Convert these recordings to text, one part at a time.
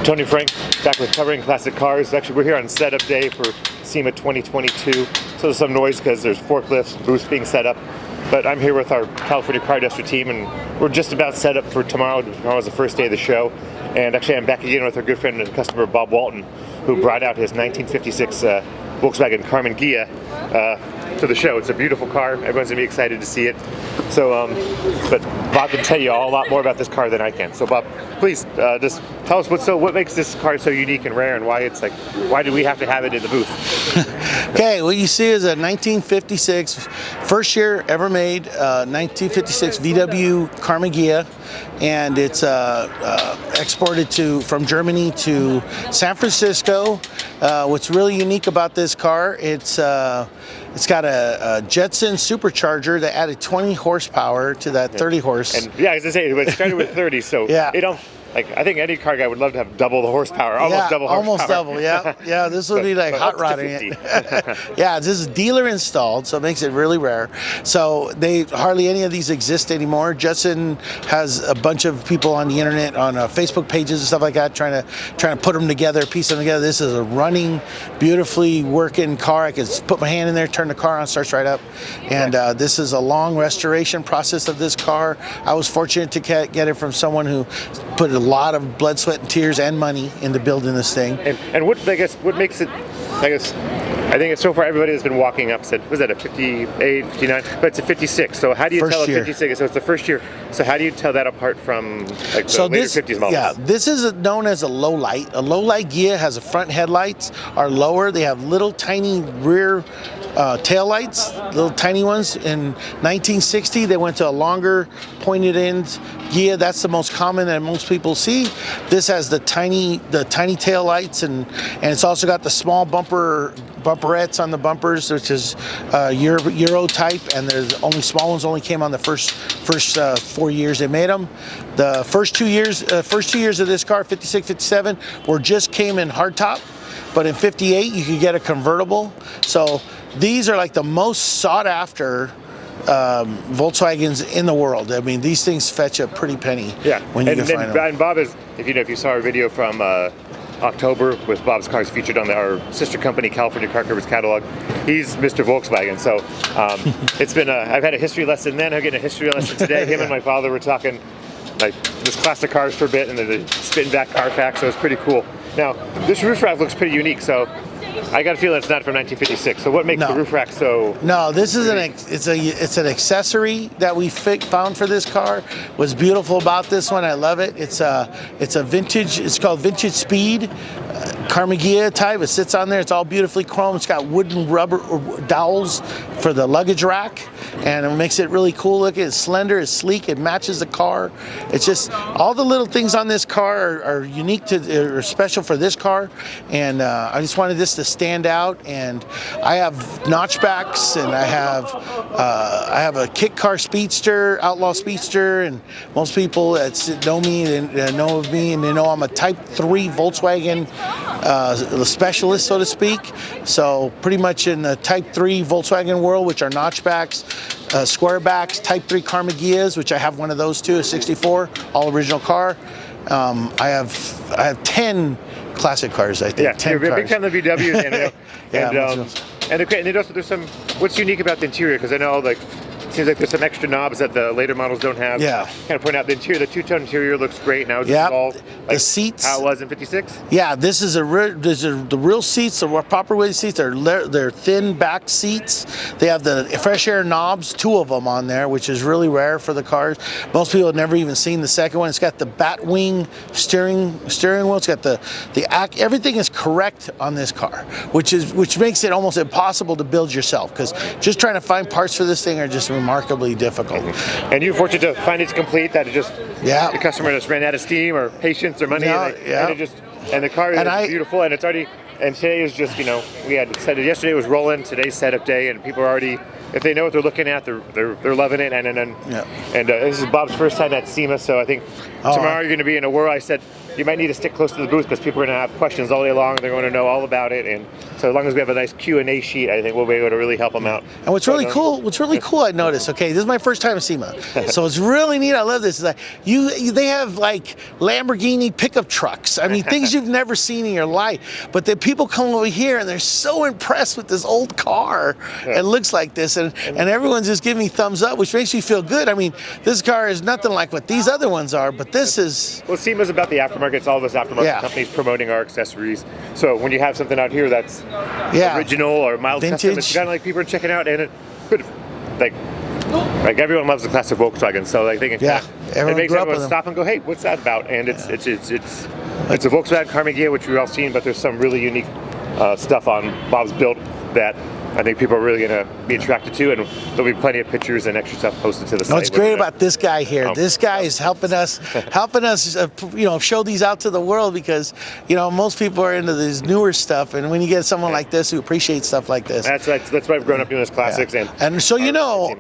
Tony Frank, back with Covering Classic Cars. Actually, we're here on setup day for SEMA 2022. So there's some noise because there's forklifts, booths being set up. But I'm here with our California Car Duster team, and we're just about set up for tomorrow. Tomorrow's the first day of the show. And actually, I'm back again with our good friend and customer, Bob Walton, who brought out his 1956 Volkswagen Karmann Ghia to the show. It's a beautiful car. Everyone's gonna be excited to see it. So, but Bob can tell you a lot more about this car than I can. So, Bob, please just tell us what makes this car so unique and rare, and why it's like, why do we have to have it in the booth? Okay, what you see is a 1956, first year ever made, 1956 VW Karmann Ghia, and it's exported from Germany to San Francisco. What's really unique about this car, it's got a Judson supercharger that added 20 horsepower to that 30 horse. And yeah, as I say, it started with 30, so yeah. I think any car guy would love to have double the horsepower, almost double horsepower. Almost double, yeah. Yeah, this would be like hot rodding it. Yeah, this is dealer installed, so it makes it really rare. So hardly any of these exist anymore. Judson has a bunch of people on the internet, on Facebook pages and stuff like that, trying to put them together, piece them together. This is a running, beautifully working car. I can put my hand in there, turn the car on, starts right up. And this is a long restoration process of this car. I was fortunate to get it from someone who put a lot of blood, sweat, and tears and money into building this thing. And what makes it, I think it's so far everybody has been walking up said, was that a 58, 59? But it's a 56. So how do you tell a 56? So it's the first year. So how do you tell that apart from like the later 50s models? Yeah, this is known as a low light. A low light Ghia has the front headlights are lower. They have little tiny rear tail lights, little tiny ones. In 1960, they went to a longer pointed end Ghia. That's the most common that most people see. This has the tiny tail lights, and it's also got the small bumperettes on the bumpers, which is Euro type, and there's only small ones only came on the first 4 years they made them. The first two years of this car, 56, 57, just came in hardtop, but in 58 you could get a convertible. So these are like the most sought after Volkswagens in the world. I mean, these things fetch a pretty penny. Yeah, when you can find them. And Bob is, if you saw our video from October with Bob's cars featured on our sister company California Car Covers catalog, he's Mr. Volkswagen. So it's been I've had a history lesson then, I'm getting a history lesson today. Him and my father were talking like just classic cars for a bit, and then the spitting back car facts, so it's pretty cool. Now this roof rack looks pretty unique, so I got a feeling it's not from 1956. So what makes the roof rack so? No, this is it's an accessory that we found for this car. What's beautiful about this one, I love it. It's a vintage. It's called Vintage Speed Karmann Ghia type. It sits on there. It's all beautifully chrome. It's got wooden rubber dowels for the luggage rack, and it makes it really cool looking. It's slender. It's sleek. It matches the car. It's just all the little things on this car are unique or special for this car, and I just wanted this to stand out. And I have notchbacks, and I have a kit car speedster, outlaw speedster, and most people that know me and know of me, and they know I'm a Type 3 Volkswagen specialist, so to speak. So pretty much in the Type 3 Volkswagen world, which are notchbacks, squarebacks, Type 3 Karmann Ghias, which I have one of those too, a 64, all original car. I have 10 classic cars, I think. Yeah, 10 you're a cars. big fan of the VWs, and also there's some. What's unique about the interior? Because I know seems like there's some extra knobs that the later models don't have. Yeah. Kind of point out the interior, the two-tone interior looks great. Now it's all like the seats. How it was in 56? Yeah, this is the real seats, the proper weighted seats. They're thin back seats. They have the fresh air knobs, 2 of them on there, which is really rare for the cars. Most people have never even seen the second one. It's got the bat wing steering wheel. It's got everything is correct on this car, which makes it almost impossible to build yourself, because just trying to find parts for this thing are just remarkably difficult. And you're fortunate to find it's complete, that it just the customer just ran out of steam or patience or money, and the car is beautiful, and it's already, and today is just, we had said it yesterday was rolling, today's setup day, and people are already, if they know what they're looking at, they're loving it, and this is Bob's first time at SEMA, so I think tomorrow you're going to be in a world. I said you might need to stick close to the booth because people are going to have questions all day long. They're going to know all about it, and so as long as we have a nice Q&A sheet, I think we'll be able to really help them out. And what's really cool, I noticed. Okay, this is my first time at SEMA, so it's really neat. I love this. Is that they have like Lamborghini pickup trucks. I mean, things you've never seen in your life. But the people come over here and they're so impressed with this old car. It looks like this, and everyone's just giving me thumbs up, which makes me feel good. I mean, this car is nothing like what these other ones are, but this is. Well, SEMA's about the aftermarket. It's all of us aftermarket companies promoting our accessories. So when you have something out here that's original or mild custom, it's kind of like people are checking out, and it could like everyone loves the classic Volkswagen. So like they can it makes everyone stop and go, hey, what's that about? And it's a Volkswagen Karmann Ghia, which we've all seen, but there's some really unique stuff on Bob's build that I think people are really going to be attracted to, and there'll be plenty of pictures and extra stuff posted to the site. What's great about this guy here, this guy is helping us, show these out to the world, because, most people are into this newer stuff, and when you get someone like this who appreciates stuff like this. That's why I've grown up doing this classics. And so,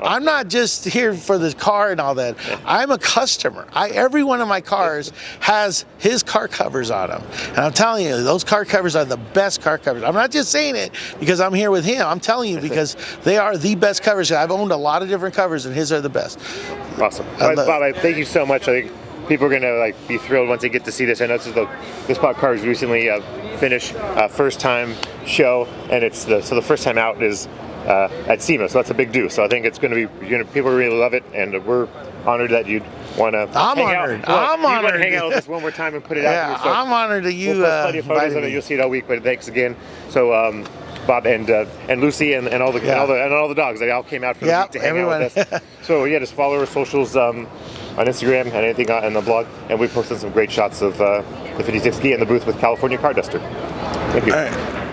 I'm not just here for the car and all that. I'm a customer. Every one of my cars has his car covers on them. And I'm telling you, those car covers are the best car covers. I'm not just saying it because I'm here with him. I'm telling you, because they are the best covers. I've owned a lot of different covers, and his are the best. Awesome. Bob, thank you so much. I think people are going to be thrilled once they get to see this. I know this Bob Cars recently finished first time show, and it's the first time out is at SEMA, so that's a big do. So I think it's going to be, people really love it, and we're honored that you'd want to hang out with us one more time and put it out here. So I'm honored that you we'll post plenty of photos of it. You'll see it all week, but thanks again. So Bob and Lucy and all the dogs, they all came out for the week to hang out with us. So just follow our socials on Instagram and anything on the blog, and we posted some great shots of the 56 Ghia in the booth with California Car Duster. Thank you. All right.